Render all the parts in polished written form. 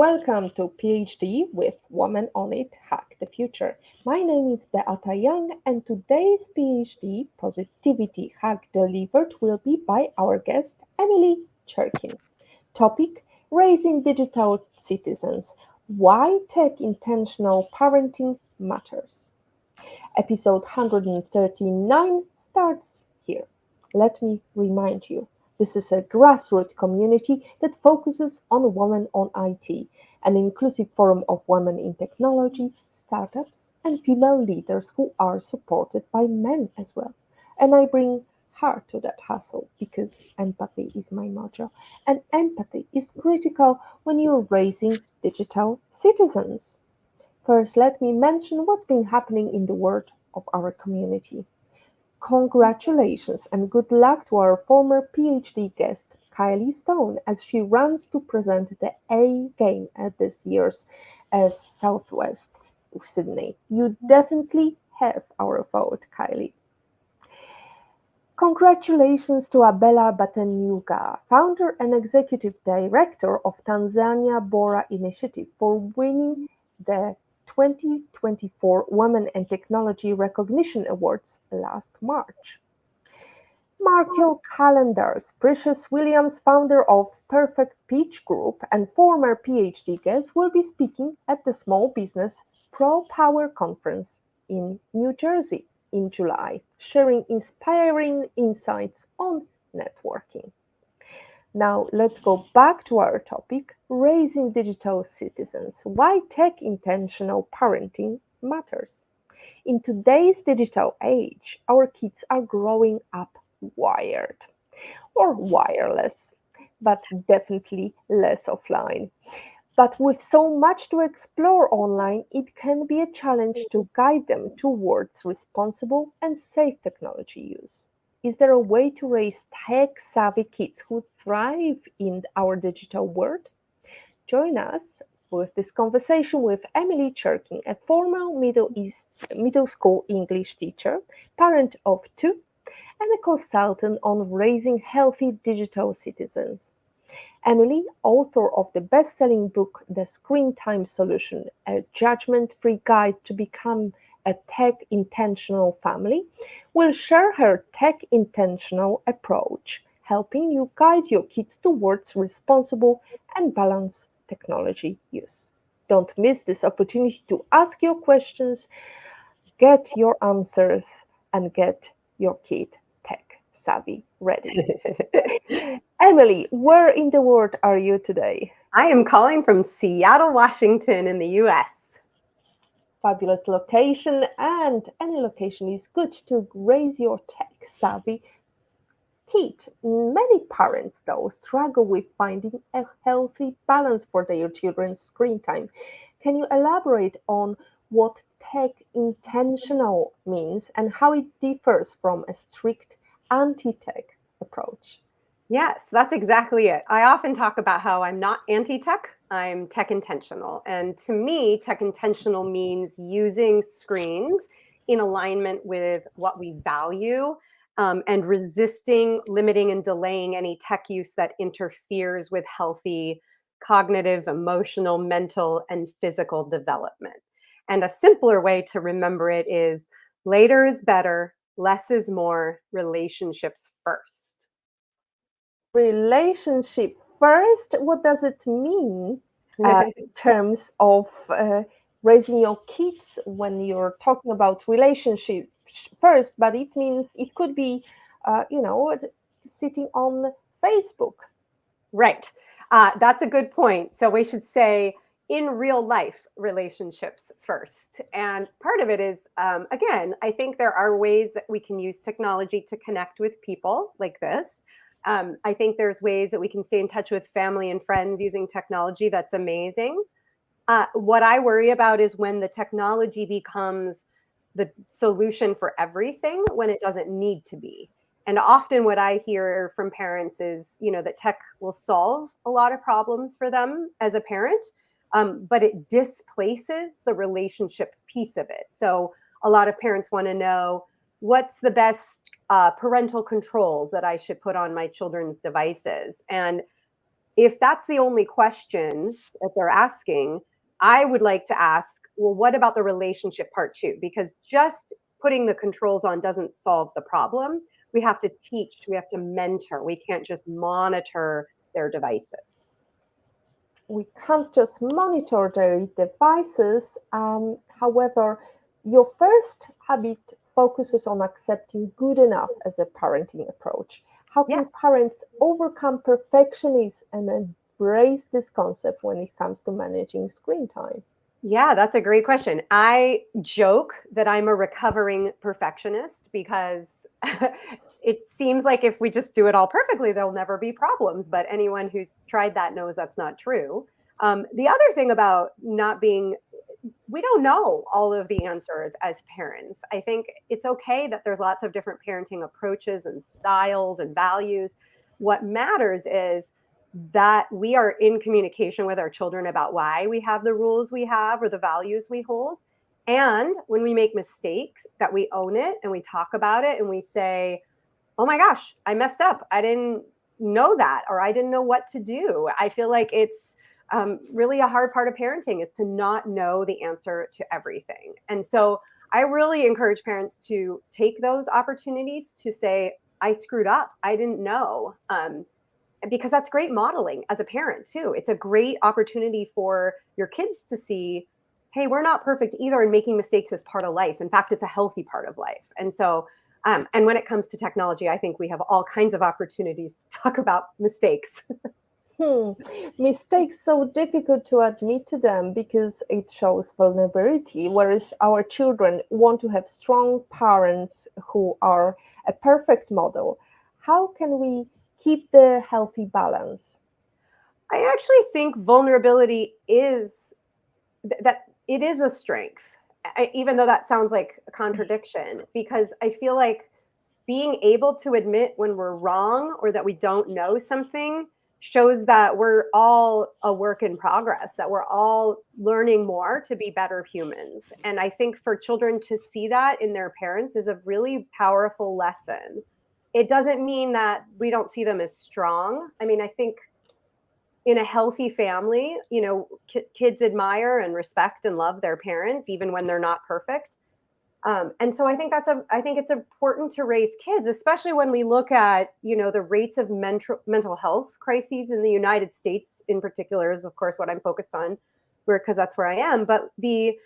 Welcome to PhD with Woman on It Hack the Future. My name is Beata Young, and today's PhD Positivity Hack delivered will be by our guest Emily Cherkin. Topic: Raising Digital Citizens: Why Tech Intentional Parenting Matters. Episode 139 starts here. Let me remind you, this is a grassroots community that focuses on women on IT, an inclusive forum of women in technology, startups, and female leaders who are supported by men as well. And I bring heart to that hustle because empathy is my motto. And empathy is critical when you're raising digital citizens. First, let me mention what's been happening in the world of our community. Congratulations and good luck to our former PhD guest, Kylie Stone, as she runs to present the A game at this year's Southwest Sydney. You definitely have our vote, Kylie. Congratulations to Abela Batanyuga, founder and executive director of Tanzania Bora Initiative, for winning the 2024 Women and Technology Recognition Awards last March. Mark your calendars. Precious Williams, founder of Perfect Pitch Group and former PhD guest, will be speaking at the Small Business Pro Power Conference in New Jersey in July, sharing inspiring insights on networking. Now let's go back to our topic, raising digital citizens, why tech intentional parenting matters. In today's digital age, our kids are growing up wired or wireless, but definitely less offline. But with so much to explore online, it can be a challenge to guide them towards responsible and safe technology use. Is there a way to raise tech savvy kids who thrive in our digital world? Join us with this conversation with Emily Cherkin, a former middle school English teacher, parent of two, and a consultant on raising healthy digital citizens. Emily, author of the best-selling book The Screentime Solution, a judgment-free guide to become a tech-intentional family, will share her tech-intentional approach, helping you guide your kids towards responsible and balanced technology use. Don't miss this opportunity to ask your questions, get your answers, and get your kid tech savvy ready. Emily, where in the world are you today? I am calling from Seattle, Washington in the US. Fabulous location, and any location is good to raise your tech savvy kid. Many parents, though, struggle with finding a healthy balance for their children's screen time. Can you elaborate on what tech intentional means and how it differs from a strict anti tech approach? Yes, that's exactly it. I often talk about how I'm not anti-tech, I'm tech intentional. And to me, tech intentional means using screens in alignment with what we value, and resisting, limiting, and delaying any tech use that interferes with healthy cognitive, emotional, mental, and physical development. And a simpler way to remember it is later is better, less is more, relationships first. Relationship first, what does it mean in terms of raising your kids when you're talking about relationship first? But it means it could be, sitting on Facebook. Right. That's a good point. So we should say in real life relationships first. And part of it is, again, I think there are ways that we can use technology to connect with people like this. I think there's ways that we can stay in touch with family and friends using technology. That's amazing. What I worry about is when the technology becomes the solution for everything when it doesn't need to be. And often what I hear from parents is, that tech will solve a lot of problems for them as a parent, but it displaces the relationship piece of it. So a lot of parents want to know what's the best parental controls that I should put on my children's devices. And if that's the only question that they're asking, I would like to ask, well, what about the relationship part too? Because just putting the controls on doesn't solve the problem. We have to teach, we have to mentor, we can't just monitor their devices. We can't just monitor their devices. However, your first habit focuses on accepting good enough as a parenting approach. How can Yes. parents overcome perfectionism and embrace this concept when it comes to managing screen time? Yeah, that's a great question. I joke that I'm a recovering perfectionist because it seems like if we just do it all perfectly, there'll never be problems. But anyone who's tried that knows that's not true. The other thing about not being, we don't know all of the answers as parents. I think it's okay that there's lots of different parenting approaches and styles and values. What matters is that we are in communication with our children about why we have the rules we have or the values we hold. And when we make mistakes, that we own it and we talk about it and we say, oh my gosh, I messed up. I didn't know that, or I didn't know what to do. I feel like it's really a hard part of parenting is to not know the answer to everything. And so I really encourage parents to take those opportunities to say, I screwed up. I didn't know. Because that's great modeling as a parent too. It's a great opportunity for your kids to see, hey, we're not perfect either, and making mistakes is part of life. In fact, it's a healthy part of life. And so, and when it comes to technology, I think we have all kinds of opportunities to talk about mistakes. Hmm. Mistakes so difficult to admit to them because it shows vulnerability, whereas our children want to have strong parents who are a perfect model. How can we keep the healthy balance? I actually think vulnerability is that it is a strength, even though that sounds like a contradiction, because I feel like being able to admit when we're wrong or that we don't know something shows that we're all a work in progress, that we're all learning more to be better humans. And I think for children to see that in their parents is a really powerful lesson. It doesn't mean that we don't see them as strong. I mean, I think in a healthy family, kids admire and respect and love their parents even when they're not perfect. And so I think it's important to raise kids, especially when we look at, the rates of mental health crises in the United States in particular is of course what I'm focused on, because that's where I am. But the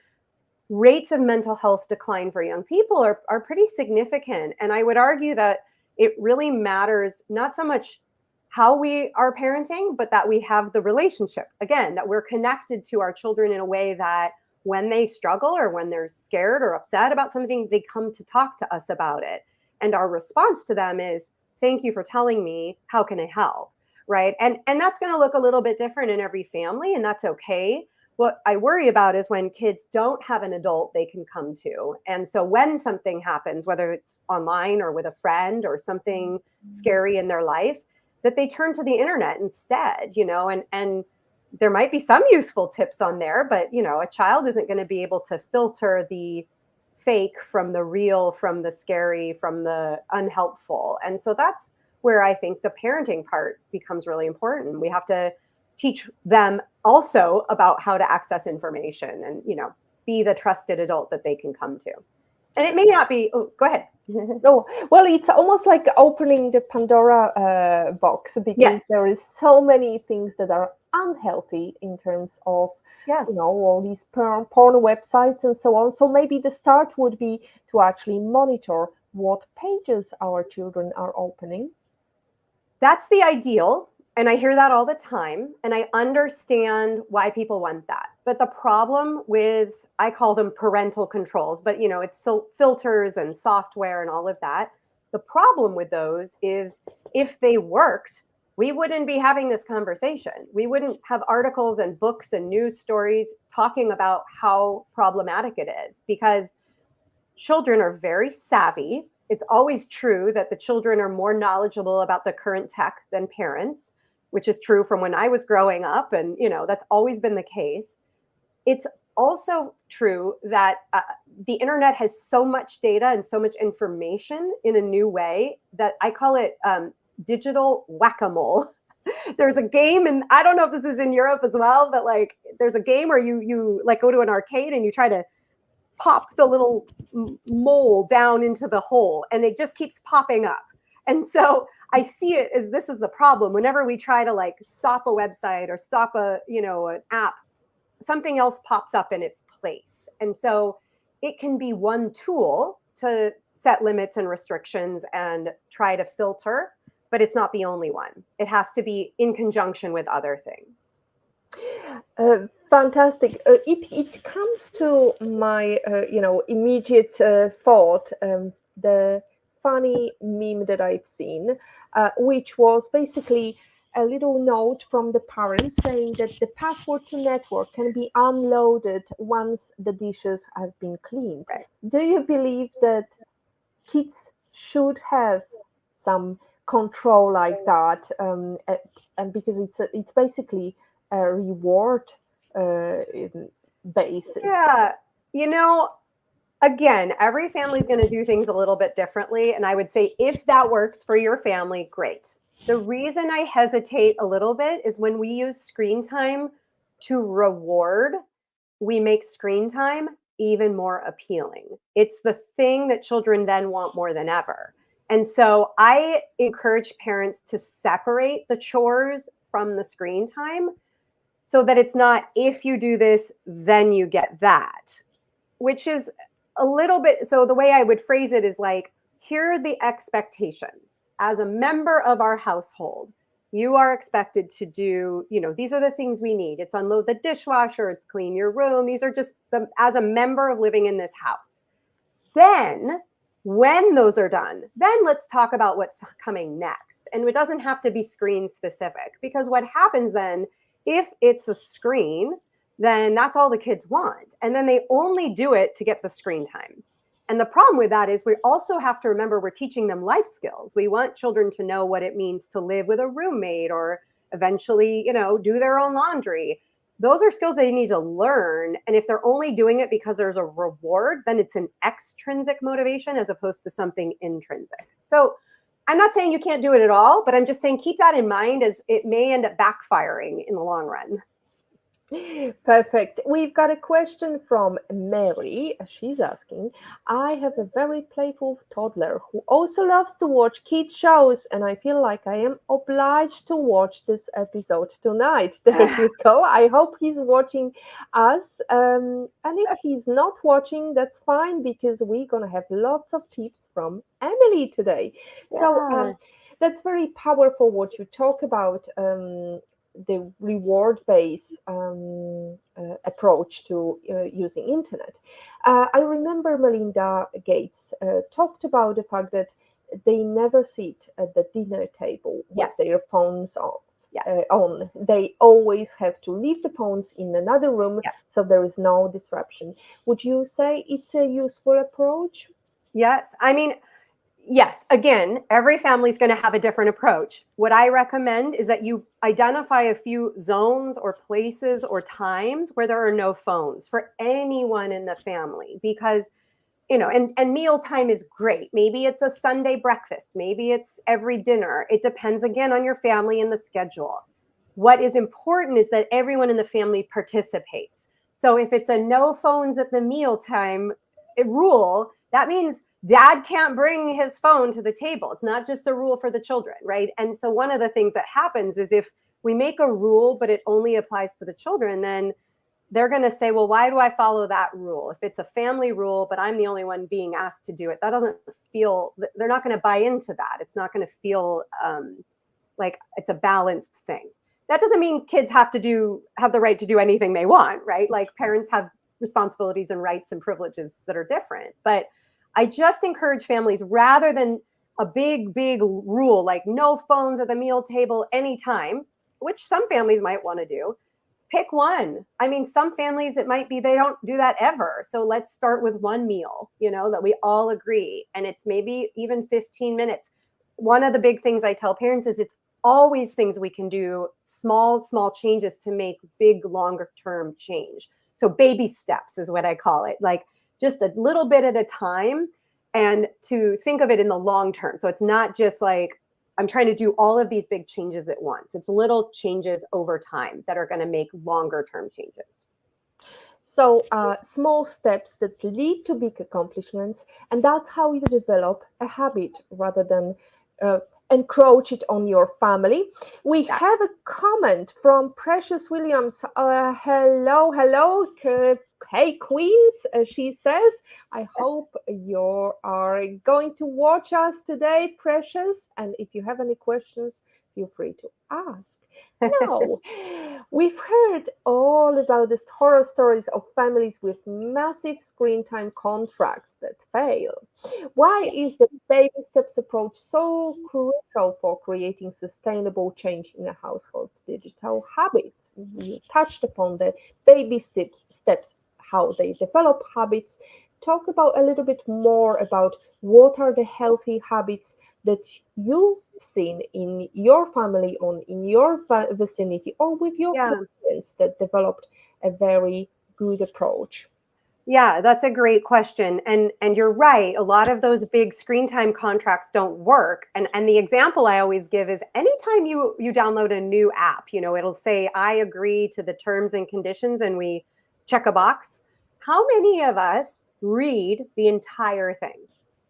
rates of mental health decline for young people are pretty significant. And I would argue that it really matters not so much how we are parenting, but that we have the relationship. Again, that we're connected to our children in a way that when they struggle or when they're scared or upset about something, they come to talk to us about it. And our response to them is, thank you for telling me, how can I help? Right. And that's going to look a little bit different in every family, and that's okay. What I worry about is when kids don't have an adult they can come to. And so when something happens, whether it's online or with a friend or something scary in their life, that they turn to the internet instead, and there might be some useful tips on there, but a child isn't going to be able to filter the fake from the real, from the scary, from the unhelpful. And so that's where I think the parenting part becomes really important. We have to teach them also about how to access information and, be the trusted adult that they can come to. And it may not be, oh, go ahead. Oh, well, it's almost like opening the Pandora box because Yes. there is so many things that are unhealthy in terms of, Yes. all these porn websites and so on. So maybe the start would be to actually monitor what pages our children are opening. That's the ideal. And I hear that all the time. And I understand why people want that. But the problem with, I call them parental controls, but it's so filters and software and all of that. The problem with those is if they worked, we wouldn't be having this conversation. We wouldn't have articles and books and news stories talking about how problematic it is, because children are very savvy. It's always true that the children are more knowledgeable about the current tech than parents, which is true from when I was growing up. And, that's always been the case. It's also true that the internet has so much data and so much information in a new way that I call it digital whack a mole. There's a game, and I don't know if this is in Europe as well, but like there's a game where you like go to an arcade and you try to pop the little mole down into the hole, and it just keeps popping up. And so I see it as this is the problem. Whenever we try to like stop a website or stop an app, something else pops up in its place. And so it can be one tool to set limits and restrictions and try to filter, but it's not the only one. It has to be in conjunction with other things. Fantastic. It comes to my immediate thought, the funny meme that I've seen, which was basically a little note from the parents saying that the password to network can be unloaded once the dishes have been cleaned. Right. Do you believe that kids should have some control like that? And because it's basically a reward base. Yeah. You know, again, every family is going to do things a little bit differently. And I would say if that works for your family, great. The reason I hesitate a little bit is when we use screen time to reward, we make screen time even more appealing. It's the thing that children then want more than ever. And so I encourage parents to separate the chores from the screen time so that it's not if you do this, then you get that, which is a little bit. So the way I would phrase it is like, here are the expectations. As a member of our household, you are expected to do, these are the things we need. It's unload the dishwasher, it's clean your room. These are just as a member of living in this house. Then when those are done, then let's talk about what's coming next. And it doesn't have to be screen specific, because what happens then, if it's a screen, then that's all the kids want. And then they only do it to get the screen time. And the problem with that is we also have to remember we're teaching them life skills. We want children to know what it means to live with a roommate or eventually, do their own laundry. Those are skills they need to learn. And if they're only doing it because there's a reward, then it's an extrinsic motivation as opposed to something intrinsic. So I'm not saying you can't do it at all, but I'm just saying keep that in mind, as it may end up backfiring in the long run. Perfect. We've got a question from Mary. She's asking, I have a very playful toddler who also loves to watch kids shows, and I feel like I am obliged to watch this episode tonight. There you go. I hope he's watching us. And if he's not watching, that's fine, because we're going to have lots of tips from Emily today. Yeah. So that's very powerful what you talk about. The reward-based approach to using internet. I remember Melinda Gates talked about the fact that they never sit at the dinner table with their phones on. They always have to leave the phones in another room, so there is no disruption. Would you say it's a useful approach? Yes. I mean, yes, again, every family is going to have a different approach. What I recommend is that you identify a few zones or places or times where there are no phones for anyone in the family, because, and mealtime is great. Maybe it's a Sunday breakfast. Maybe it's every dinner. It depends, again, on your family and the schedule. What is important is that everyone in the family participates. So if it's a no phones at the mealtime rule, that means Dad can't bring his phone to the table. It's not just a rule for the children, right? And so one of the things that happens is if we make a rule, but it only applies to the children, then they're going to say, well, why do I follow that rule? If it's a family rule, but I'm the only one being asked to do it, that doesn't feel, they're not going to buy into that. It's not going to feel like it's a balanced thing. That doesn't mean kids have the right to do anything they want, right? Like parents have responsibilities and rights and privileges that are different. But I just encourage families, rather than a big rule like no phones at the meal table anytime, which some families might want to do, pick one. I mean, some families, it might be they don't do that ever. So let's start with one meal, that we all agree. And it's maybe even 15 minutes. One of the big things I tell parents is it's always things we can do, small changes to make big, longer term change. So baby steps is what I call it. Like, just a little bit at a time, and to think of it in the long term. So it's not just like I'm trying to do all of these big changes at once. It's little changes over time that are going to make longer term changes. So, small steps that lead to big accomplishments, and that's how you develop a habit rather than uh, encroach it on your family. We Yeah. have a comment from Precious Williams. Hello, hello. Hey, Queens. She says, I hope you are going to watch us today, Precious. And if you have any questions, feel free to ask. Now, we've heard all about the horror stories of families with massive screen time contracts that fail. Why is Yes. the baby steps approach so crucial for creating sustainable change in a household's digital habits? You touched upon the baby steps, how they develop habits. Talk about a little bit more about what are the healthy habits that you've seen in your family or in your vicinity or with your Yeah. clients that developed a very good approach. Yeah, that's a great question. And you're right. A lot of those big screen time contracts don't work. And the example I always give is anytime you download a new app, it'll say I agree to the terms and conditions and we check a box. How many of us read the entire thing?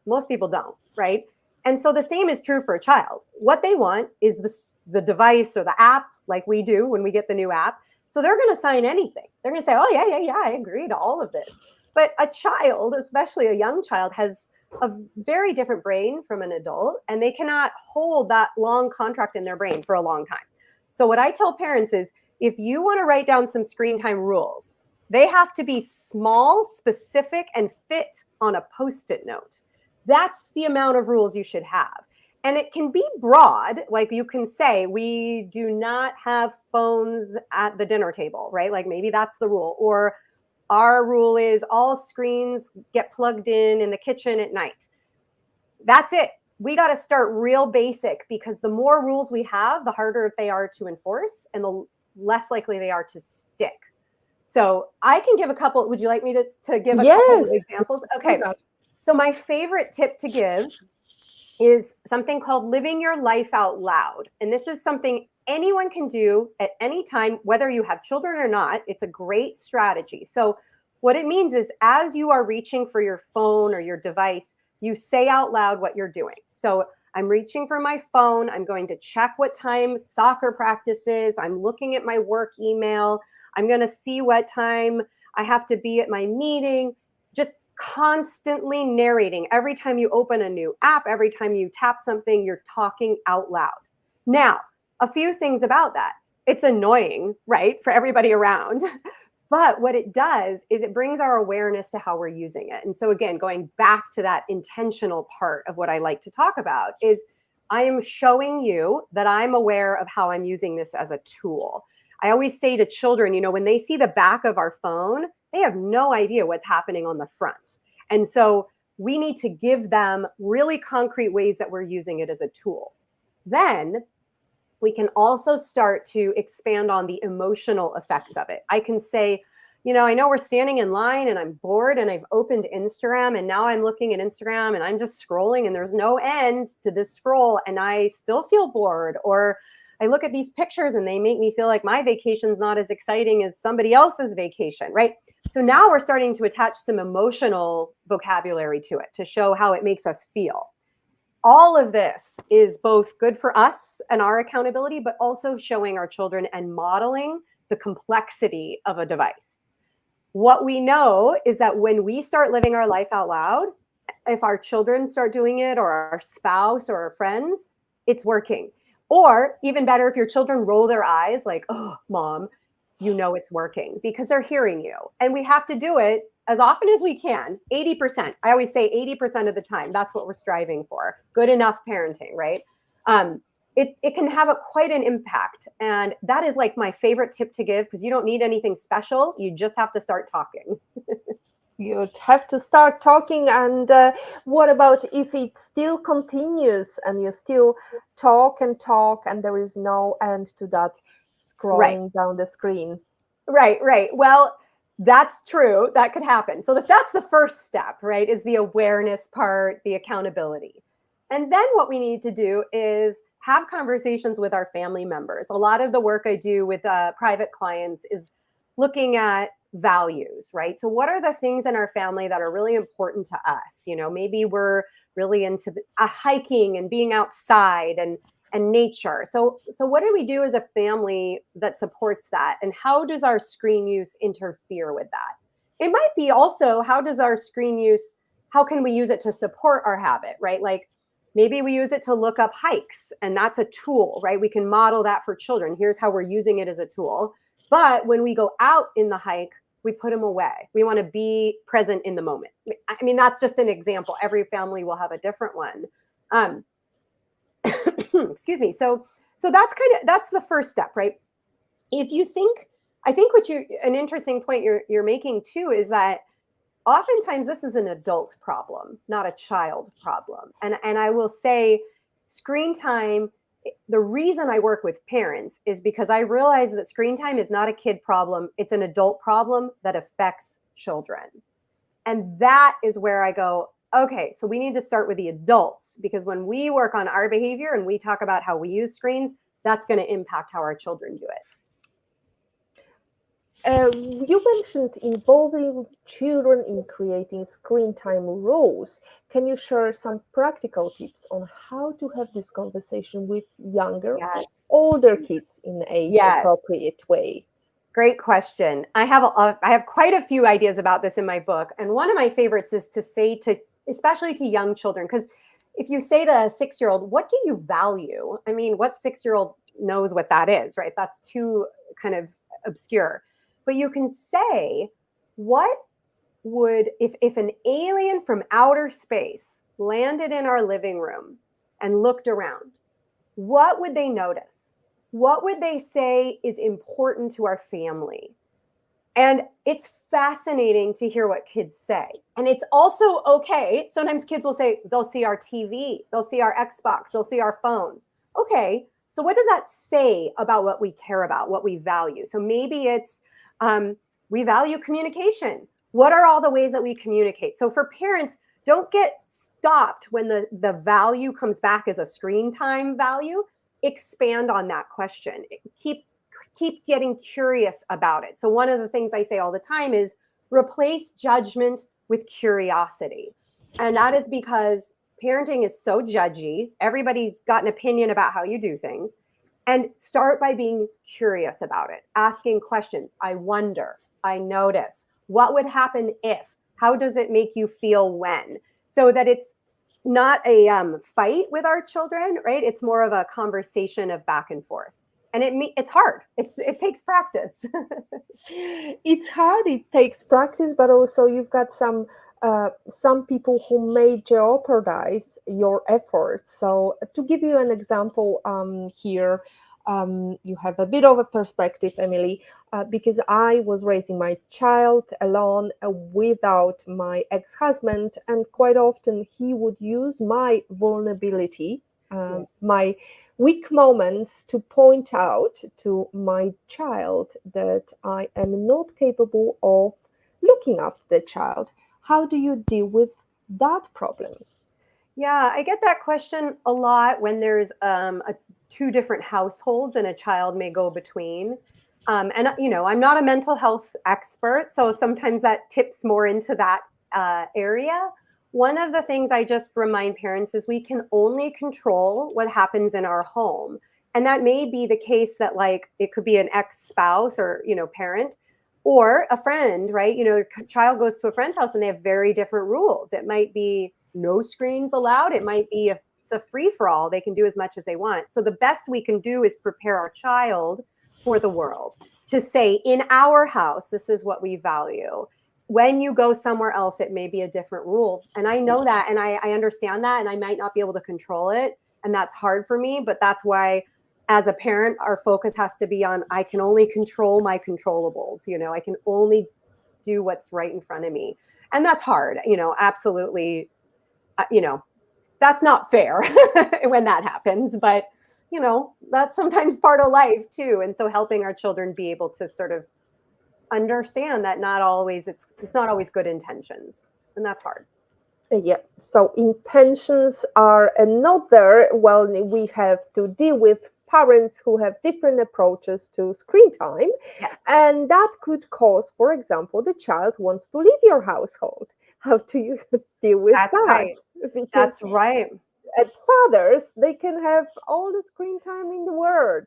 Most people don't, right? And so the same is true for a child. What they want is the device or the app like we do when we get the new app. So they're going to sign anything. They're going to say, "Oh yeah, yeah, yeah, I agree to all of this." But a child, especially a young child, has a very different brain from an adult, and they cannot hold that long contract in their brain for a long time. So, what I tell parents is if you want to write down some screen time rules, they have to be small, specific, and fit on a post it note. That's the amount of rules you should have. And it can be broad, like you can say, we do not have phones at the dinner table, right? Like maybe that's the rule. Or our rule is all screens get plugged in the kitchen at night. That's it. We got to start real basic because the more rules we have, the harder they are to enforce and the less likely they are to stick. So I can give a couple. Would you like me to give a couple of Yes, examples? do Okay. that. So my favorite tip to give is something called living your life out loud. And this is something anyone can do at any time, whether you have children or not. It's a great strategy. So, what it means is as you are reaching for your phone or your device, you say out loud what you're doing. So, I'm reaching for my phone. I'm going to check what time soccer practice is. I'm looking at my work email. I'm going to see what time I have to be at my meeting. Just constantly narrating. Every time you open a new app, every time you tap something, you're talking out loud. Now, a few things about that. It's annoying, right, for everybody around. But what it does is it brings our awareness to how we're using it. And so, again, going back to that intentional part of what I like to talk about is I am showing you that I'm aware of how I'm using this as a tool. I always say to children, when they see the back of our phone, they have no idea what's happening on the front. And so we need to give them really concrete ways that we're using it as a tool. Then we can also start to expand on the emotional effects of it. I can say, I know we're standing in line and I'm bored and I've opened Instagram and now I'm looking at Instagram and I'm just scrolling and there's no end to this scroll and I still feel bored. Or I look at these pictures and they make me feel like my vacation's not as exciting as somebody else's vacation, right? So now we're starting to attach some emotional vocabulary to it to show how it makes us feel. All of this is both good for us and our accountability, but also showing our children and modeling the complexity of a device. What we know is that when we start living our life out loud, if our children start doing it or our spouse or our friends, it's working. Or even better, if your children roll their eyes like, oh, mom, it's working because they're hearing you. And we have to do it as often as we can, 80%. I always say 80% of the time. That's what we're striving for. Good enough parenting, right? It can have quite an impact. And that is like my favorite tip to give because you don't need anything special. You just have to start talking. You'd have to start talking. And what about if it still continues and you still talk and there is no end to that Right. scrolling down the screen? Right. Well, that's true. That could happen. So that's the first step, right? Is the awareness part, the accountability. And then what we need to do is have conversations with our family members. A lot of the work I do with private clients is looking at values, right? So what are the things in our family that are really important to us? You know, maybe we're really into hiking and being outside and nature. So what do we do as a family that supports that? And how does our screen use interfere with that? It might be also, how does our screen use, how can we use it to support our habit, right? Like maybe we use it to look up hikes, and that's a tool, right? We can model that for children. Here's how we're using it as a tool. But when we go out in the hike, we put them away. We want to be present in the moment. I mean, that's just an example. Every family will have a different one. Um, excuse me. So that's the first step, right? If you think, I think an interesting point you're making too is that oftentimes this is an adult problem, not a child problem. And I will say, screen time, the reason I work with parents is because I realize that screen time is not a kid problem, it's an adult problem that affects children. And that is where I go, okay, so we need to start with the adults, because when we work on our behavior and we talk about how we use screens, that's going to impact how our children do it. You mentioned involving children in creating screen time rules. Can you share some practical tips on how to have this conversation with younger or Yes. older kids in an Yes. age-appropriate way? Great question. I have quite a few ideas about this in my book, and one of my favorites is to say to, especially to young children, because if you say to a 6-year-old, "What do you value?" I mean, what 6-year-old knows what that is, right? That's too kind of obscure. But you can say, "What would, if an alien from outer space landed in our living room and looked around, what would they notice? What would they say is important to our family?" And it's fascinating to hear what kids say. And it's also okay. Sometimes kids will say, they'll see our TV, they'll see our Xbox, they'll see our phones. Okay, so what does that say about what we care about, what we value? So maybe it's, we value communication. What are all the ways that we communicate? So for parents, don't get stopped when the value comes back as a screen time value. Expand on that question. Keep getting curious about it. So one of the things I say all the time is replace judgment with curiosity. And that is because parenting is so judgy. Everybody's got an opinion about how you do things. And start by being curious about it, asking questions. I wonder, I notice, what would happen if? How does it make you feel when? So that it's not a fight with our children, right? It's more of a conversation of back and forth. And it's hard. It takes practice. It's hard, it takes practice, but also you've got some people who may jeopardize your efforts. So to give you an example here, you have a bit of a perspective, Emily, because I was raising my child alone without my ex-husband, and quite often he would use my vulnerability, Yes. my weak moments, to point out to my child that I am not capable of looking after the child. How do you deal with that problem? Yeah, I get that question a lot when there's two different households and a child may go between. And you know, I'm not a mental health expert, so sometimes that tips more into that area. One of the things I just remind parents is we can only control what happens in our home, and that may be the case that, like, it could be an ex-spouse or, you know, parent, or a friend, right? You know, a child goes to a friend's house and they have very different rules. It might be no screens allowed. It might be it's a free for all. They can do as much as they want. So the best we can do is prepare our child for the world, to say, in our house, this is what we value. When you go somewhere else, it may be a different rule. And I know that, and I understand that, and I might not be able to control it. And that's hard for me, but that's why, as a parent, our focus has to be on, I can only control my controllables. You know, I can only do what's right in front of me. And that's hard, you know, absolutely. You know, that's not fair when that happens, but you know, that's sometimes part of life too. And so helping our children be able to sort of understand that not always it's not always good intentions, and that's hard. Yeah, so intentions are not there. Well, we have to deal with parents who have different approaches to screen time, Yes, and that could cause, for example, the child wants to leave your household. How do you deal with that's that? right. Because That's right. as fathers, they can have all the screen time in the world.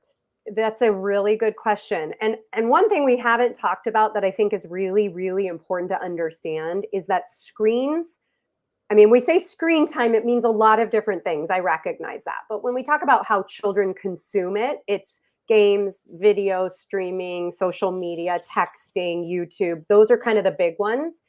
That's a really good question. And one thing we haven't talked about that I think is really, really important to understand is that screens, I mean, we say screen time, it means a lot of different things. I recognize that. But when we talk about how children consume it, it's games, video, streaming, social media, texting, YouTube. Those are kind of the big ones.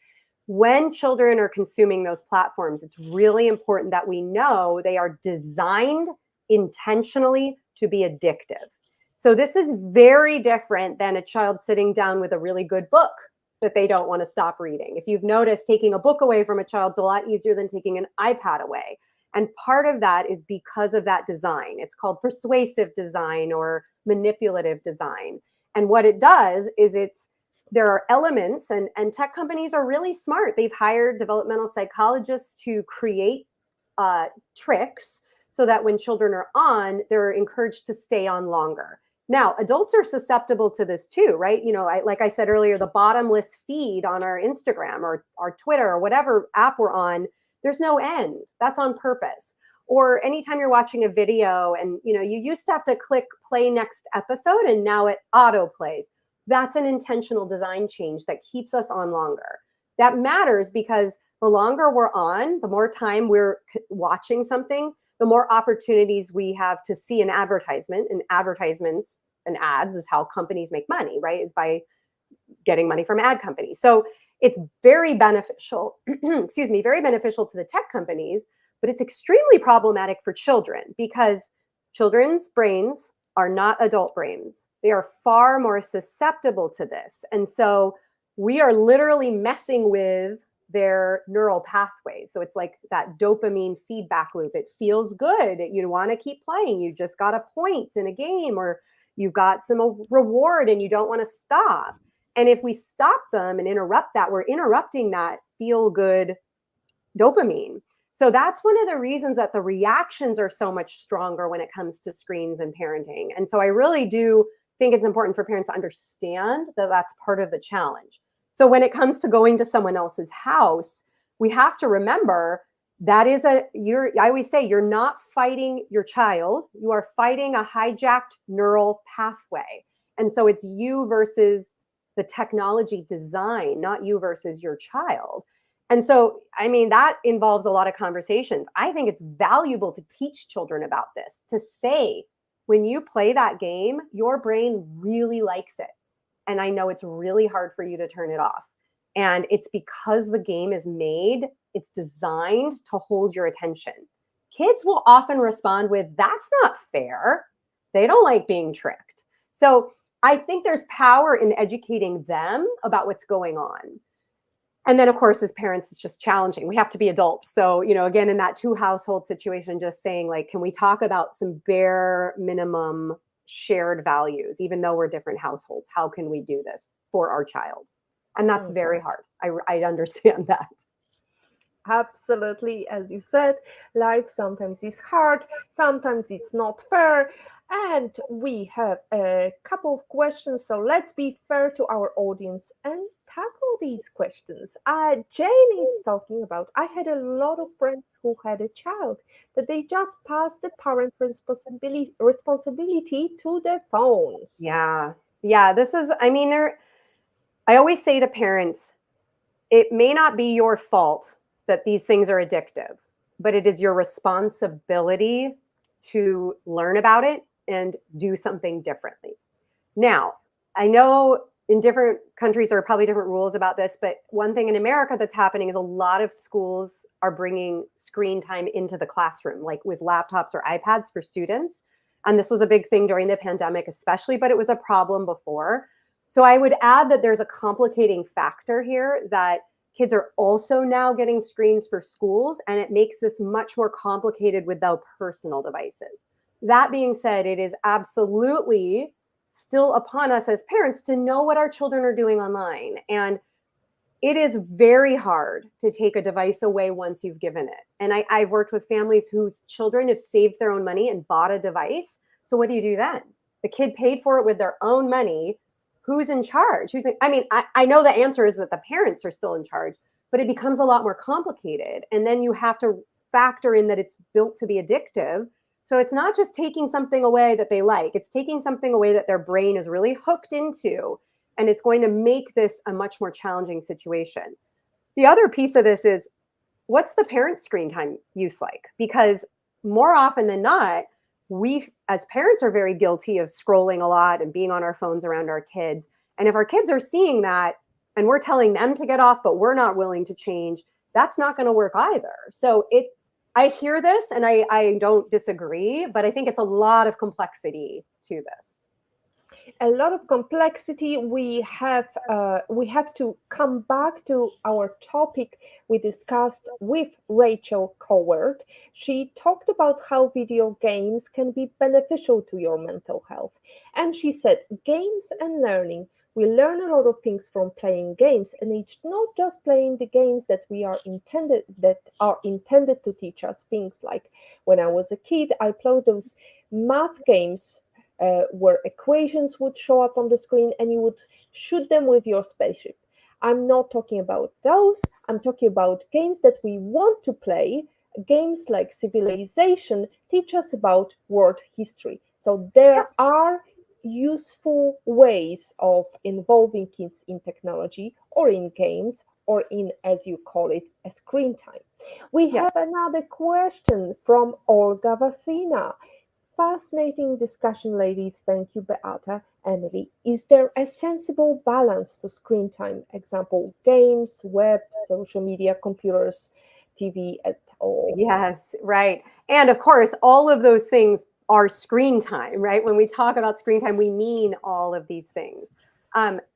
When children are consuming those platforms, it's really important that we know they are designed intentionally to be addictive. So this is very different than a child sitting down with a really good book that they don't want to stop reading. If you've noticed, taking a book away from a child's a lot easier than taking an iPad away. And part of that is because of that design. It's called persuasive design or manipulative design. And what it does is there are elements, and tech companies are really smart. They've hired developmental psychologists to create tricks so that when children are on, they're encouraged to stay on longer. Now, adults are susceptible to this too, right? You know, like I said earlier, the bottomless feed on our Instagram or our Twitter or whatever app we're on, there's no end. That's on purpose. Or anytime you're watching a video and, you know, you used to have to click play next episode and now it auto plays. That's an intentional design change that keeps us on longer. That matters because the longer we're on, the more time we're watching something, the more opportunities we have to see an advertisement. And advertisements and ads is how companies make money, right? Is by getting money from ad companies. So it's very beneficial, excuse me, very beneficial to the tech companies, but it's extremely problematic for children because children's brains are not adult brains. They are far more susceptible to this. And so we are literally messing with their neural pathways. So it's like that dopamine feedback loop. It feels good. You want to keep playing. You just got a point in a game or you've got some reward and you don't want to stop. And if we stop them and interrupt that, we're interrupting that feel good dopamine. So that's one of the reasons that the reactions are so much stronger when it comes to screens and parenting. And so I really do think it's important for parents to understand that that's part of the challenge. So when it comes to going to someone else's house, we have to remember that is I always say you're not fighting your child, you are fighting a hijacked neural pathway. And so it's you versus the technology design, not you versus your child. And so, I mean, that involves a lot of conversations. I think it's valuable to teach children about this, to say, when you play that game, your brain really likes it. And I know it's really hard for you to turn it off. And it's because the game is made, it's designed to hold your attention. Kids will often respond with, that's not fair. They don't like being tricked. So I think there's power in educating them about what's going on. And then, of course, as parents, it's just challenging. We have to be adults. So, you know, again, in that two household situation, just saying, like, can we talk about some bare minimum shared values, even though we're different households? How can we do this for our child? And that's Okay. very hard. I understand that. Absolutely, as you said, life sometimes is hard, sometimes it's not fair, and we have a couple of questions. So let's be fair to our audience and tackle these questions. Jane is talking about, I had a lot of friends who had a child that they just passed the parent responsibility to the phones. Yeah. Yeah. This is, I mean, I always say to parents, it may not be your fault that these things are addictive, but it is your responsibility to learn about it and do something differently. Now, I know in different countries there are probably different rules about this, but one thing in America that's happening is a lot of schools are bringing screen time into the classroom, like with laptops or iPads for students. And this was a big thing during the pandemic, especially, but it was a problem before. So I would add that there's a complicating factor here that kids are also now getting screens for schools, and it makes this much more complicated with their personal devices. That being said, it is absolutely still upon us as parents to know what our children are doing online. And it is very hard to take a device away once you've given it. And I've worked with families whose children have saved their own money and bought a device. So what do you do then? The kid paid for it with their own money. Who's in charge? I know the answer is that the parents are still in charge, but it becomes a lot more complicated. And then you have to factor in that it's built to be addictive. So it's not just taking something away that they like, it's taking something away that their brain is really hooked into, and it's going to make this a much more challenging situation. The other piece of this is, what's the parent's screen time use like? Because more often than not, we as parents are very guilty of scrolling a lot and being on our phones around our kids. And if our kids are seeing that and we're telling them to get off, but we're not willing to change, that's not going to work either. So I hear this and I don't disagree, but I think it's a lot of complexity to this. A lot of complexity. We have to come back to our topic we discussed with Rachel Coward. She talked about how video games can be beneficial to your mental health, and she said games and learning. We learn a lot of things from playing games, and it's not just playing the games that are intended to teach us things. Like when I was a kid, I played those math games where equations would show up on the screen and you would shoot them with your spaceship. I'm not talking about those. I'm talking about games that we want to play. Games like Civilization teach us about world history. So Yeah, there are useful ways of involving kids in technology or in games or in, as you call it, a screen time. We yes. have another question from Olga Vasina. Fascinating discussion, ladies. Thank you, Beata. Emily, is there a sensible balance to screen time? Example, games, web, social media, computers, TV, at all. Yes, right. And of course, all of those things are screen time, right? When we talk about screen time, we mean all of these things.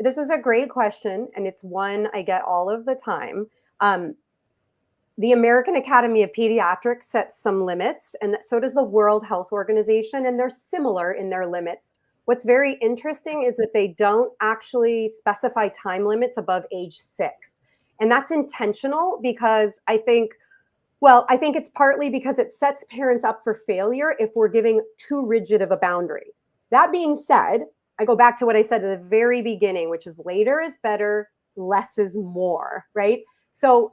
This is a great question, and it's one I get all of the time. Um, the American Academy of Pediatrics sets some limits, and so does the World Health Organization, and they're similar in their limits. What's very interesting is that they don't actually specify time limits above age 6. And that's intentional because I think it's partly because it sets parents up for failure if we're giving too rigid of a boundary. That being said, I go back to what I said at the very beginning, which is later is better, less is more, right? So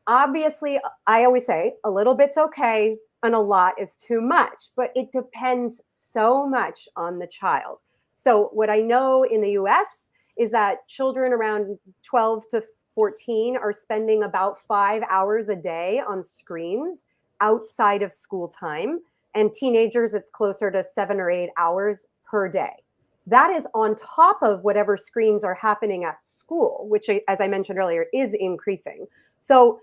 obviously, I always say a little bit's okay and a lot is too much, but it depends so much on the child. So what I know in the US is that children around 12 to 14 are spending about 5 hours a day on screens outside of school time. And teenagers, it's closer to 7 or 8 hours per day. That is on top of whatever screens are happening at school, which, as I mentioned earlier, is increasing. So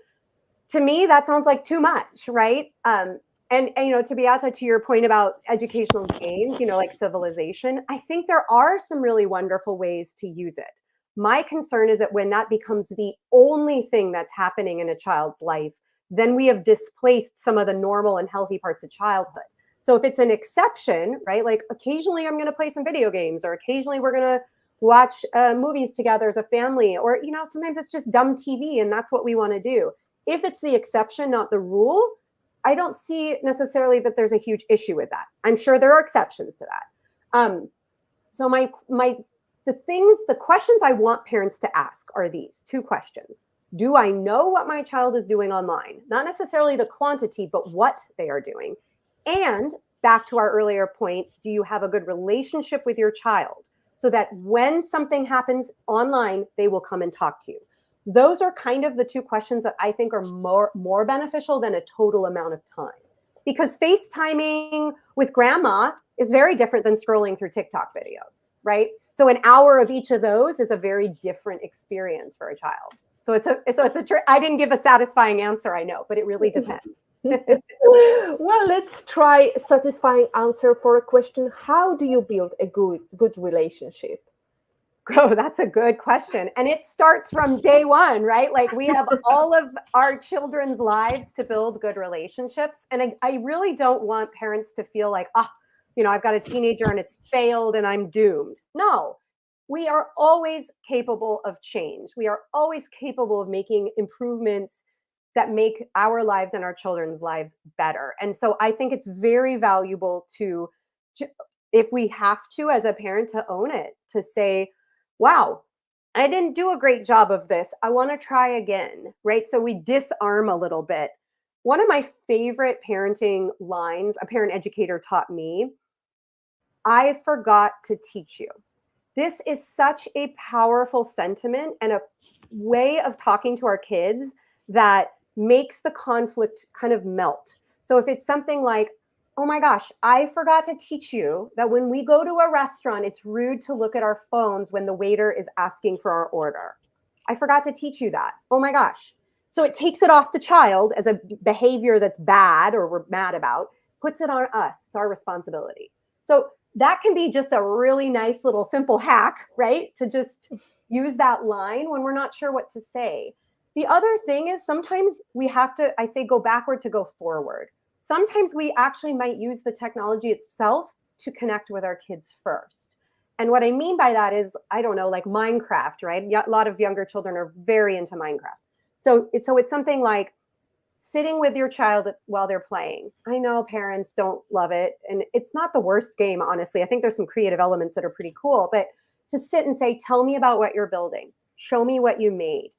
to me, that sounds like too much, right? And to Beata, to your point about educational games, like Civilization, I think there are some really wonderful ways to use it. My concern is that when that becomes the only thing that's happening in a child's life, then we have displaced some of the normal and healthy parts of childhood. So if it's an exception, right? Like occasionally I'm going to play some video games, or occasionally we're going to watch movies together as a family, or sometimes it's just dumb TV and that's what we want to do. If it's the exception, not the rule, I don't see necessarily that there's a huge issue with that. I'm sure there are exceptions to that. So the questions I want parents to ask are these 2 questions. Do I know what my child is doing online? Not necessarily the quantity, but what they are doing. And back to our earlier point, do you have a good relationship with your child so that when something happens online, they will come and talk to you? Those are kind of the 2 questions that I think are more beneficial than a total amount of time. Because FaceTiming with grandma is very different than scrolling through TikTok videos, right? So an hour of each of those is a very different experience for a child. So I didn't give a satisfying answer, I know, but it really depends. Well, let's try a satisfying answer for a question. How do you build a good relationship? Oh, that's a good question. And it starts from day one, right? Like we have all of our children's lives to build good relationships. And I really don't want parents to feel like, I've got a teenager and it's failed and I'm doomed. No, we are always capable of change. We are always capable of making improvements that make our lives and our children's lives better. And so I think it's very valuable to, if we have to, as a parent, to own it, to say, wow, I didn't do a great job of this. I want to try again, right? So we disarm a little bit. One of my favorite parenting lines a parent educator taught me: I forgot to teach you. This is such a powerful sentiment and a way of talking to our kids that makes the conflict kind of melt. So if it's something like, oh my gosh, I forgot to teach you that when we go to a restaurant, it's rude to look at our phones when the waiter is asking for our order. I forgot to teach you that. Oh my gosh. So it takes it off the child as a behavior that's bad or we're mad about, puts it on us. It's our responsibility. So that can be just a really nice little simple hack, right? To just use that line when we're not sure what to say. The other thing is sometimes we have to, I say, go backward to go forward. Sometimes we actually might use the technology itself to connect with our kids first. And what I mean by that is, I don't know, like Minecraft, right? A lot of younger children are very into Minecraft. So it's something like sitting with your child while they're playing. I know parents don't love it, and it's not the worst game, honestly. I think there's some creative elements that are pretty cool, but to sit and say, tell me about what you're building. Show me what you made.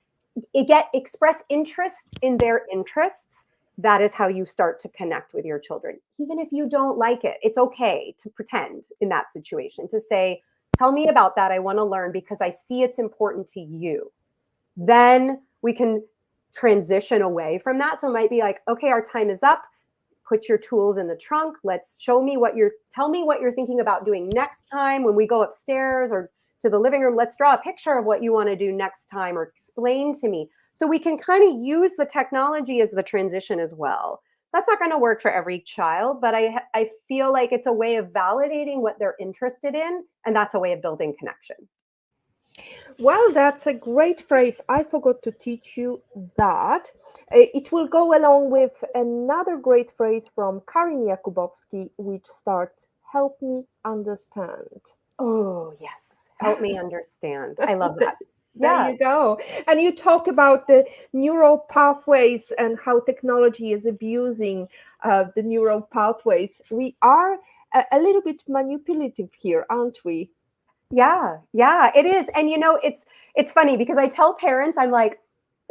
Express interest in their interests. That is how you start to connect with your children. Even if you don't like it, it's okay to pretend in that situation, to say, tell me about that. I want to learn because I see it's important to you. Then we can transition away from that. So it might be like, okay, our time is up. Put your tools in the trunk. Tell me what you're thinking about doing next time when we go upstairs or to the living room. Let's draw a picture of what you want to do next time, or explain to me. So we can kind of use the technology as the transition as well. That's not going to work for every child, but I feel like it's a way of validating what they're interested in, and that's a way of building connection. Well, that's a great phrase. I forgot to teach you that. It will go along with another great phrase from Karin Jakubowski, which starts, help me understand. Oh, yes. Help me understand. I love that. There Yeah. you go. And you talk about the neural pathways and how technology is abusing the neural pathways. We are a little bit manipulative here, aren't we? Yeah, yeah, it is. And it's funny because I tell parents, I'm like,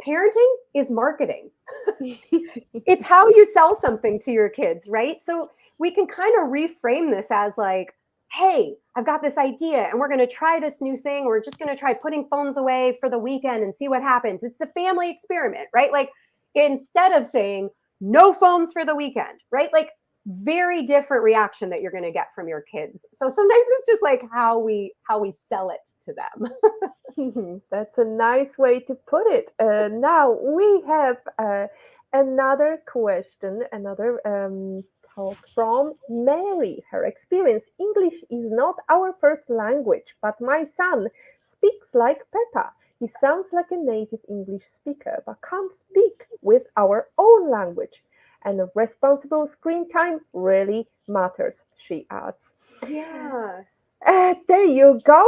parenting is marketing. It's how you sell something to your kids, right? So we can kind of reframe this as like, hey, I've got this idea and we're going to try this new thing. We're just going to try putting phones away for the weekend and see what happens. It's a family experiment, right? Like, instead of saying no phones for the weekend, right? Like, very different reaction that you're going to get from your kids. So sometimes it's just like how we sell it to them. That's a nice way to put it. Now we have another question, another talk from Mary. Her experience: English is not our first language, but my son speaks like Peppa. He sounds like a native English speaker, but can't speak with our own language. And responsible screen time really matters, she adds. Yeah. There you go.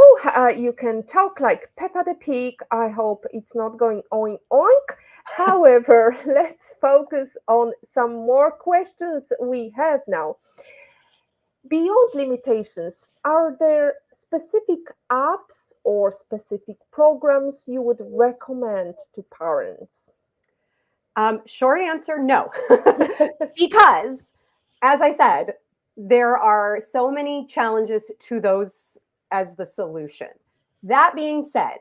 You can talk like Peppa the Pig. I hope it's not going oink oink. However, let's focus on some more questions we have now. Beyond limitations, are there specific apps or specific programs you would recommend to parents? Short answer, no. Because, as I said, there are so many challenges to those as the solution. That being said,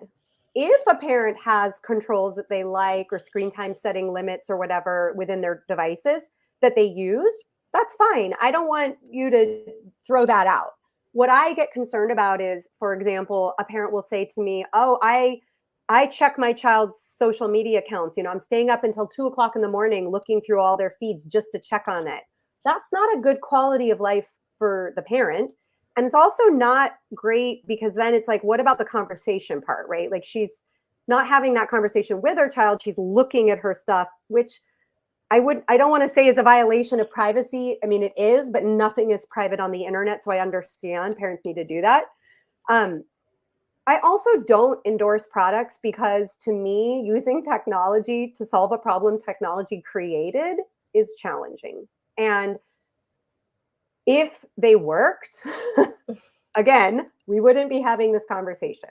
if a parent has controls that they like, or screen time setting limits or whatever within their devices that they use, that's fine. I don't want you to throw that out. What I get concerned about is, for example, a parent will say to me, oh, I check my child's social media accounts. I'm staying up until 2 o'clock in the morning looking through all their feeds just to check on it. That's not a good quality of life for the parent. And it's also not great because then it's like, what about the conversation part, right? Like, she's not having that conversation with her child. She's looking at her stuff, which I don't want to say is a violation of privacy. I mean, it is, but nothing is private on the internet. So I understand parents need to do that. I also don't endorse products because to me, using technology to solve a problem technology created is challenging. And if they worked, again, we wouldn't be having this conversation.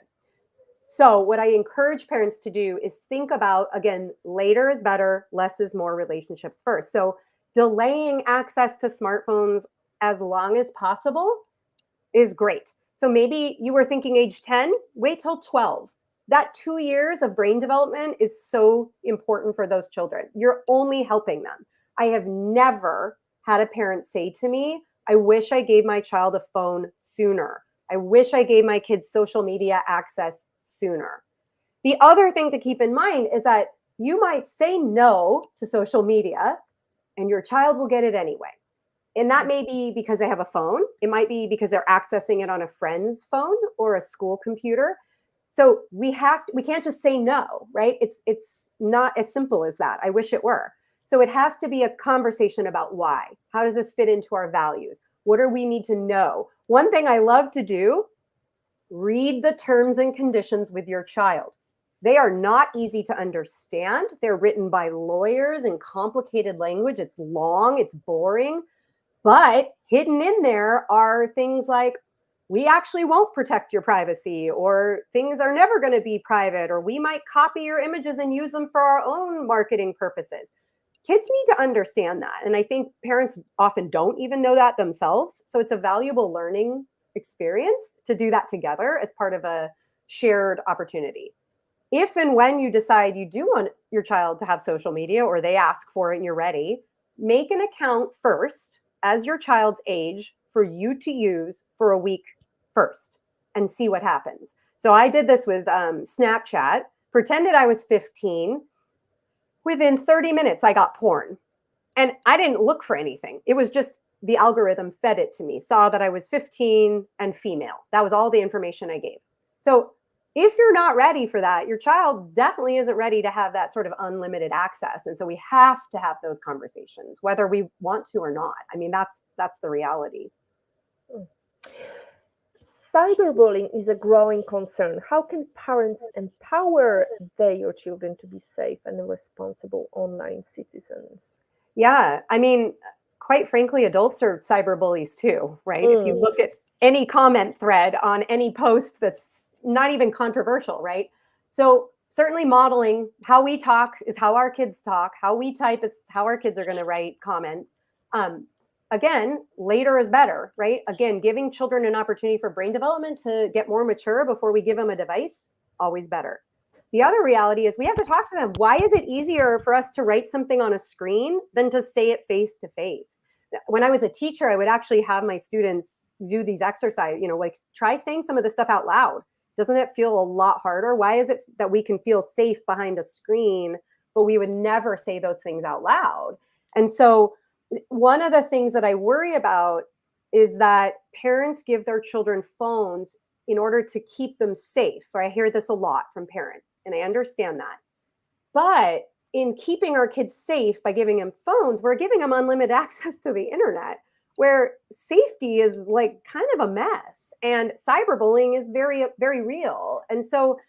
So, what I encourage parents to do is think about, again, later is better, less is more, relationships first. So, delaying access to smartphones as long as possible is great. So, maybe you were thinking age 10, wait till 12. That 2 years of brain development is so important for those children. You're only helping them. I have never had a parent say to me, I wish I gave my child a phone sooner. I wish I gave my kids social media access sooner. The other thing to keep in mind is that you might say no to social media and your child will get it anyway. And that may be because they have a phone. It might be because they're accessing it on a friend's phone or a school computer. So we can't just say no, right? It's not as simple as that. I wish it were. So it has to be a conversation about why. How does this fit into our values? What do we need to know? One thing I love to do, read the terms and conditions with your child. They are not easy to understand. They're written by lawyers in complicated language. It's long, it's boring. But hidden in there are things like, we actually won't protect your privacy, or things are never going to be private, or we might copy your images and use them for our own marketing purposes. Kids need to understand that. And I think parents often don't even know that themselves. So it's a valuable learning experience to do that together as part of a shared opportunity. If and when you decide you do want your child to have social media, or they ask for it and you're ready, make an account first as your child's age for you to use for a week first and see what happens. So I did this with Snapchat, pretended I was 15. Within 30 minutes, I got porn. And I didn't look for anything. It was just the algorithm fed it to me, saw that I was 15 and female. That was all the information I gave. So if you're not ready for that, your child definitely isn't ready to have that sort of unlimited access. And so we have to have those conversations, whether we want to or not. I mean, that's the reality. Cyberbullying is a growing concern. How can parents empower their children to be safe and responsible online citizens? Yeah, I mean, quite frankly, adults are cyberbullies too, right? If you Mm, look at any comment thread on any post that's not even controversial, right? So certainly modeling how we talk is how our kids talk, how we type is how our kids are going to write comments. Um, Again, later is better, right? Again, giving children an opportunity for brain development to get more mature before we give them a device, always better. The other reality is we have to talk to them. Why is it easier for us to write something on a screen than to say it face to face? When I was a teacher, I would actually have my students do these exercises, like try saying some of this stuff out loud. Doesn't it feel a lot harder? Why is it that we can feel safe behind a screen, but we would never say those things out loud? And so one of the things that I worry about is that parents give their children phones in order to keep them safe. Or I hear this a lot from parents, and I understand that. But in keeping our kids safe by giving them phones, we're giving them unlimited access to the internet, where safety is like kind of a mess. And cyberbullying is very, very real. And so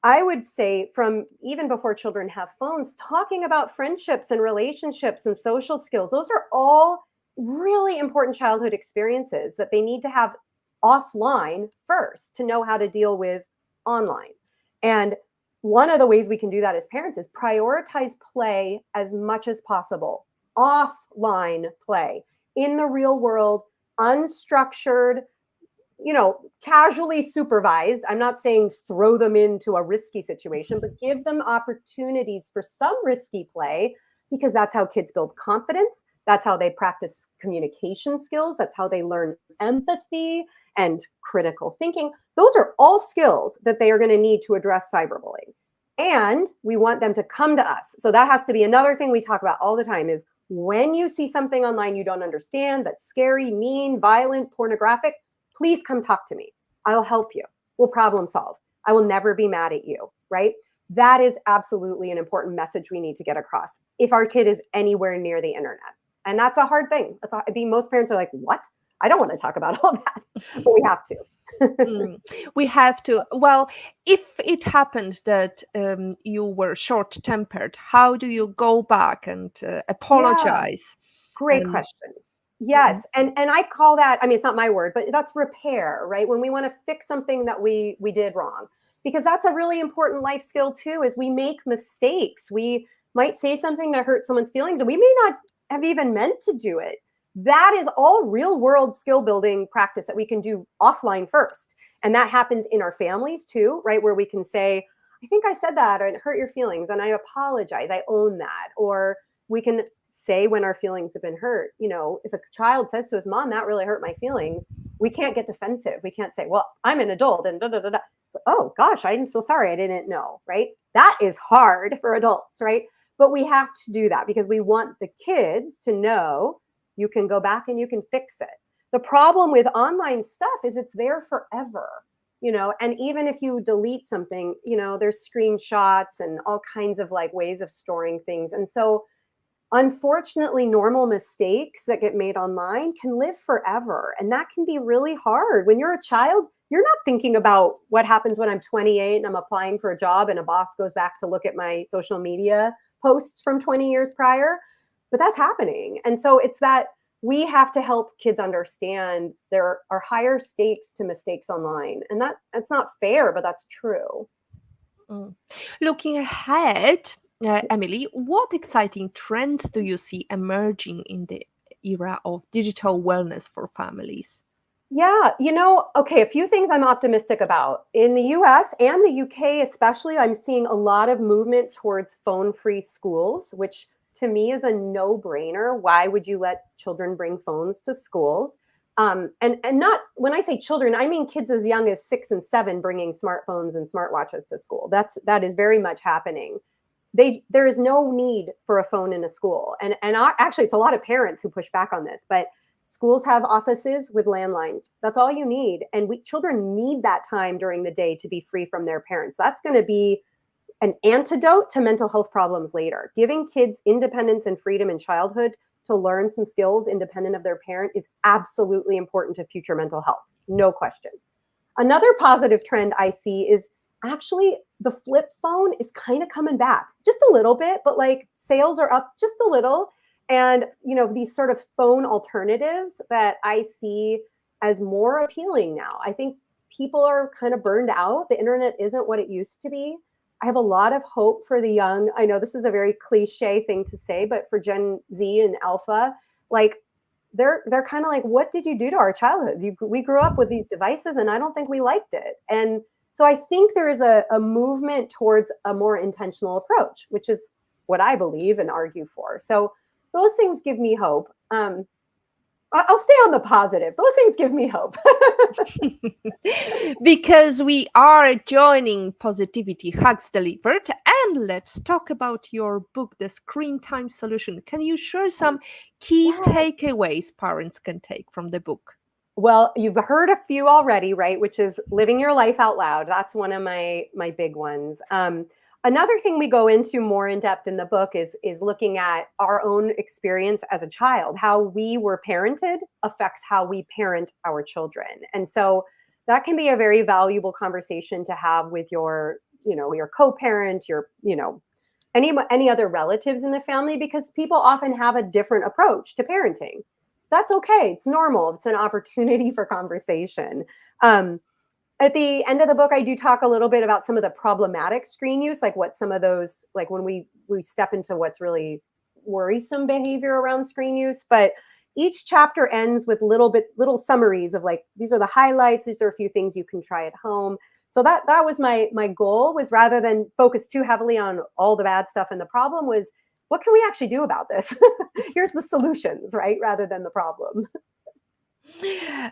I would say, from even before children have phones, talking about friendships and relationships and social skills, those are all really important childhood experiences that they need to have offline first to know how to deal with online. And one of the ways we can do that as parents is prioritize play as much as possible, offline play in the real world, unstructured, casually supervised. I'm not saying throw them into a risky situation, but give them opportunities for some risky play, because that's how kids build confidence. That's how they practice communication skills. That's how they learn empathy and critical thinking. Those are all skills that they are going to need to address cyberbullying. And we want them to come to us. So that has to be another thing we talk about all the time is when you see something online you don't understand, that's scary, mean, violent, pornographic, please come talk to me. I'll help you. We'll problem solve. I will never be mad at you, right? That is absolutely an important message we need to get across if our kid is anywhere near the internet. And that's a hard thing. Most parents are like, what? I don't want to talk about all that, but we have to. Mm, we have to. Well, if it happened that you were short-tempered, how do you go back and Yeah, apologize? great And question. mm, Yes, and I call that, I mean, it's not my word, but that's repair, right? When we want to fix something that we did wrong. Because that's a really important life skill too, is we make mistakes. We might say something that hurts someone's feelings and we may not have even meant to do it. That is all real world skill building practice that we can do offline first. And that happens in our families too, right? Where we can say, I think I said that or it hurt your feelings and I apologize. I own that. Or we can say when our feelings have been hurt. You know, if a child says to his mom, that really hurt my feelings, we can't get defensive. We can't say, well, I'm an adult and da da da da. So, oh gosh, I'm so sorry. I didn't know, right? That is hard for adults, right? But we have to do that because we want the kids to know you can go back and you can fix it. The problem with online stuff is it's there forever, you know, and even if you delete something, you know, there's screenshots and all kinds of like ways of storing things. And so unfortunately, normal mistakes that get made online can live forever. And that can be really hard. When you're a child, you're not thinking about what happens when I'm 28 and I'm applying for a job and a boss goes back to look at my social media posts from 20 years prior. But that's happening. And so it's that we have to help kids understand there are higher stakes to mistakes online. And that's not fair, but that's true. mm. Looking ahead, Emily, what exciting trends do you see emerging in the era of digital wellness for families? Yeah, you know, okay, a few things I'm optimistic about. In the US and the UK, especially, I'm seeing a lot of movement towards phone free schools, which to me is a no brainer. Why would you let children bring phones to schools? And not when I say children, I mean kids as young as 6 and 7 bringing smartphones and smartwatches to school. That is very much happening. There is no need for a phone in a school, and actually, it's a lot of parents who push back on this, but schools have offices with landlines. That's all you need. And children need that time during the day to be free from their parents. That's going to be an antidote to mental health problems later. Giving kids independence and freedom in childhood to learn some skills independent of their parent is absolutely important to future mental health. No question. Another positive trend I see is actually the flip phone is kind of coming back just a little bit, but like sales are up just a little. And, you know, these sort of phone alternatives that I see as more appealing now. I think people are kind of burned out. The internet isn't what it used to be. I have a lot of hope for the young. I know this is a very cliche thing to say, but for Gen Z and Alpha, like they're kind of like, what did you do to our childhoods? We grew up with these devices and I don't think we liked it. And so I think there is a movement towards a more intentional approach, which is what I believe and argue for. So those things give me hope. I'll stay on the positive. Those things give me hope. Because we are joining Positivity Hugs Delivered, and let's talk about your book, The Screentime Solution. Can you share some key Yes. takeaways parents can take from the book? Well, you've heard a few already, right? Which is living your life out loud. That's one of my big ones. Another thing we go into more in depth in the book is looking at our own experience as a child. How we were parented affects how we parent our children, and so that can be a very valuable conversation to have with your, you know, your co-parent, your, you know, any other relatives in the family, because people often have a different approach to parenting. That's okay. It's normal. It's an opportunity for conversation. Um, at the end of the book, I do talk a little bit about some of the problematic screen use, like what some of those, like when we step into what's really worrisome behavior around screen use. But each chapter ends with little summaries of like, these are the highlights. These are a few things you can try at home. So that was my goal, was rather than focus too heavily on all the bad stuff and the problem, was what can we actually do about this? Here's the solutions, right? Rather than the problem.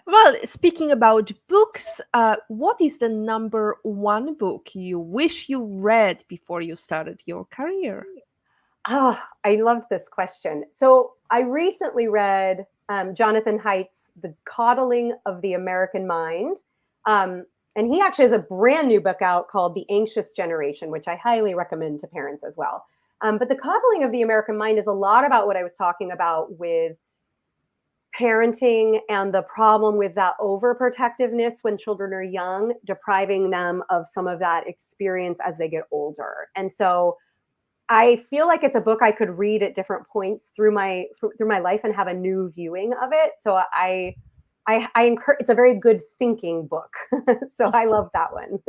Well, speaking about books, what is the number one book you wish you read before you started your career? Oh, I love this question. So I recently read Jonathan Haidt's The Coddling of the American Mind. And he actually has a brand new book out called The Anxious Generation, which I highly recommend to parents as well. But The Coddling of the American Mind is a lot about what I was talking about with parenting and the problem with that overprotectiveness when children are young, depriving them of some of that experience as they get older. And so I feel like it's a book I could read at different points through my life and have a new viewing of it. So I encourage. It's a very good thinking book. So I love that one.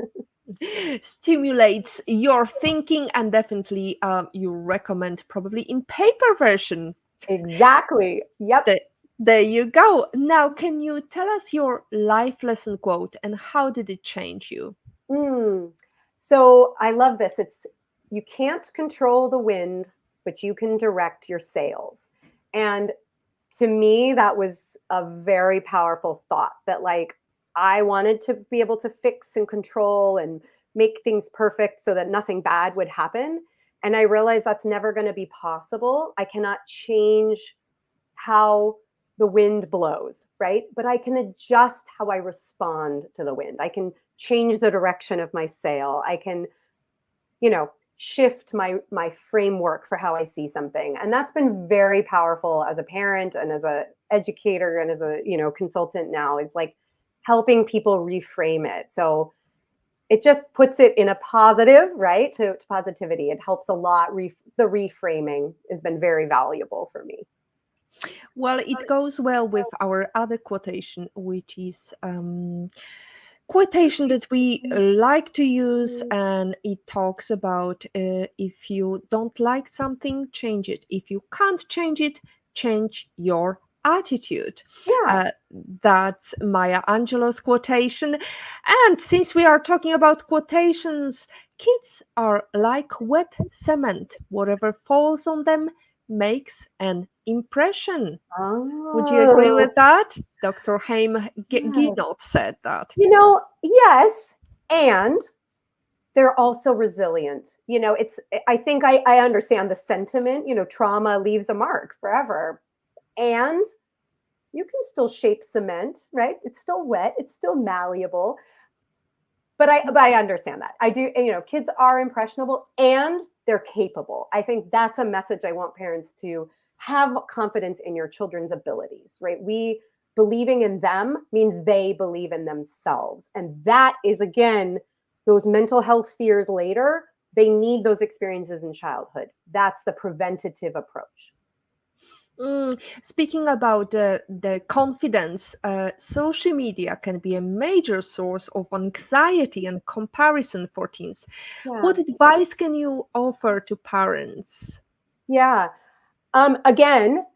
Stimulates your thinking, and definitely you recommend probably in paper version. Exactly. Yep. The, there you go. Now, can you tell us your life lesson quote and how did it change you? Mm. So I love this. It's you can't control the wind, but you can direct your sails. And to me, that was a very powerful thought that like I wanted to be able to fix and control and make things perfect so that nothing bad would happen. And I realized that's never going to be possible. I cannot change how the wind blows, right? But I can adjust how I respond to the wind. I can change the direction of my sail. I can, shift my framework for how I see something. And that's been very powerful as a parent and as a educator and as a, consultant now is like helping people reframe it. So it just puts it in a positive, right? To positivity. It helps a lot. The reframing has been very valuable for me. Well, it goes well with our other quotation, which is quotation that we like to use, and it talks about if you don't like something, change it. If you can't change it, change your attitude. Yeah. Uh, that's Maya Angelou's quotation. And since we are talking about quotations, kids are like wet cement. Whatever falls on them makes an impression. Would you agree Oh, with that? Dr. Haim yes. Guinot said that. Yes. And they're also resilient. I think I understand the sentiment, trauma leaves a mark forever. And you can still shape cement, right? It's still wet, it's still malleable. But I understand that. I do, kids are impressionable and they're capable. I think that's a message I want parents to have confidence in your children's abilities, right? We believing in them means they believe in themselves. And that is again, those mental health fears later, they need those experiences in childhood. That's the preventative approach. Speaking about the confidence, social media can be a major source of anxiety and comparison for teens. What Yeah. advice can you offer to parents? Yeah. Again,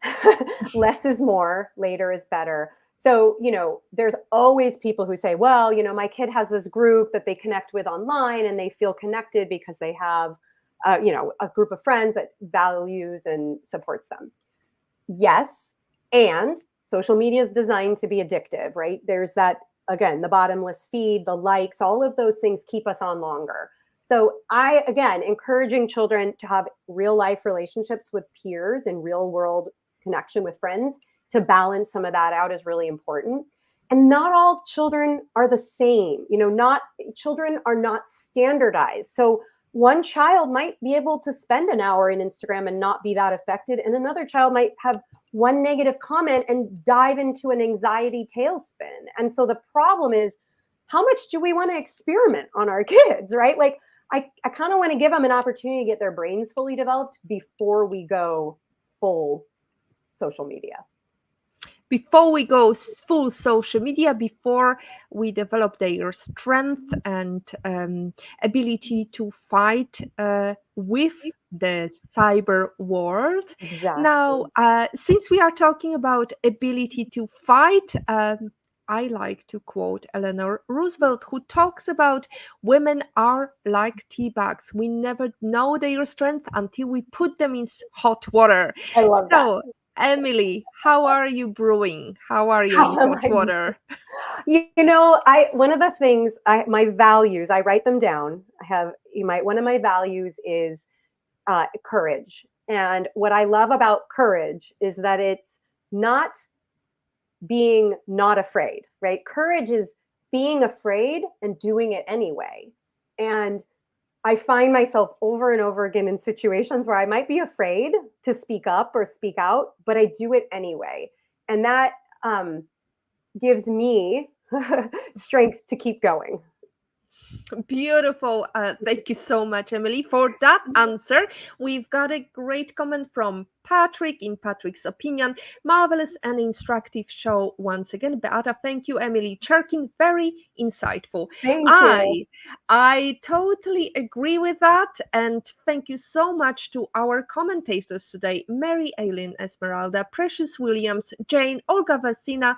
less is more, later is better. So, there's always people who say, well, my kid has this group that they connect with online and they feel connected because they have, a group of friends that values and supports them. Yes. And social media is designed to be addictive, right? There's that, again, the bottomless feed, the likes, all of those things keep us on longer. So again, encouraging children to have real life relationships with peers and real world connection with friends to balance some of that out is really important. And not all children are the same. Not children are not standardized. So one child might be able to spend an hour in Instagram and not be that affected, and another child might have one negative comment and dive into an anxiety tailspin. And so the problem is, how much do we want to experiment on our kids, right? Like, I kind of want to give them an opportunity to get their brains fully developed before we go full social media. Before we go full social media, before we develop their strength and ability to fight with the cyber world. Now, Exactly. since we are talking about ability to fight, I like to quote Eleanor Roosevelt, who talks about women are like tea bags. We never know their strength until we put them in hot water. I love that. So, Emily, how are you brewing? How are you in How am hot I? water? I one of the things my values, I write them down. I have one of my values is courage. And what I love about courage is that it's not being not afraid, right? Courage is being afraid and doing it anyway. And I find myself over and over again in situations where I might be afraid to speak up or speak out, but I do it anyway. And that um, gives me strength to keep going. Beautiful. Thank you so much, Emily, for that answer. We've got a great comment from Patrick. In Patrick's opinion, marvelous and instructive show once again. Beata, thank you, Emily Cherkin. Very insightful. Thank you. I I totally agree with that, and thank you so much to our commentators today: Mary Aileen Esmeralda, Precious Williams, Jane, Olga Vasina,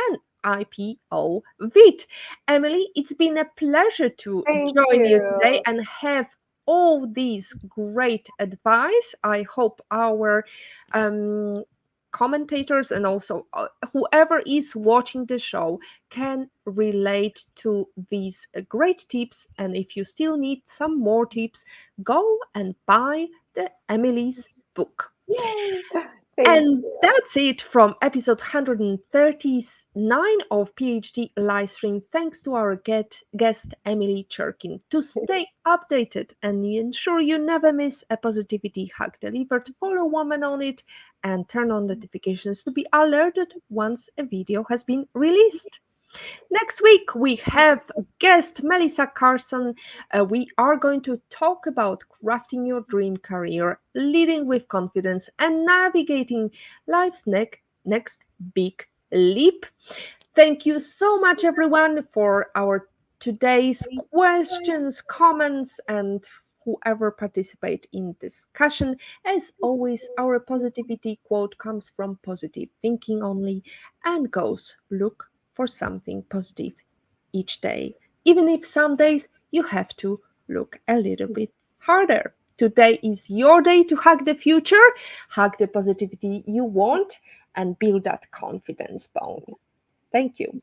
and IPO Vit. Emily, it's been a pleasure to Thank join you today you. and have all these great advice. I hope our um, commentators and also whoever is watching the show can relate to these great tips. And if you still need some more tips, go and buy the Emily's book. Yay. Thank And you. that's it from episode 139 of PhD Livestream. Thanks to our guest Emily Cherkin. To stay updated and ensure you never miss a positivity hack delivered, follow Woman on it and turn on notifications to be alerted once a video has been released. Next week, we have guest Melissa Carson. We are going to talk about crafting your dream career, leading with confidence, and navigating life's next big leap. Thank you so much, everyone, for our today's questions, comments, and whoever participate in discussion. As always, our positivity quote comes from positive thinking only and goes look for something positive each day, even if some days you have to look a little bit harder. Today is your day to hug the future, hug the positivity you want, and build that confidence bone. Thank you.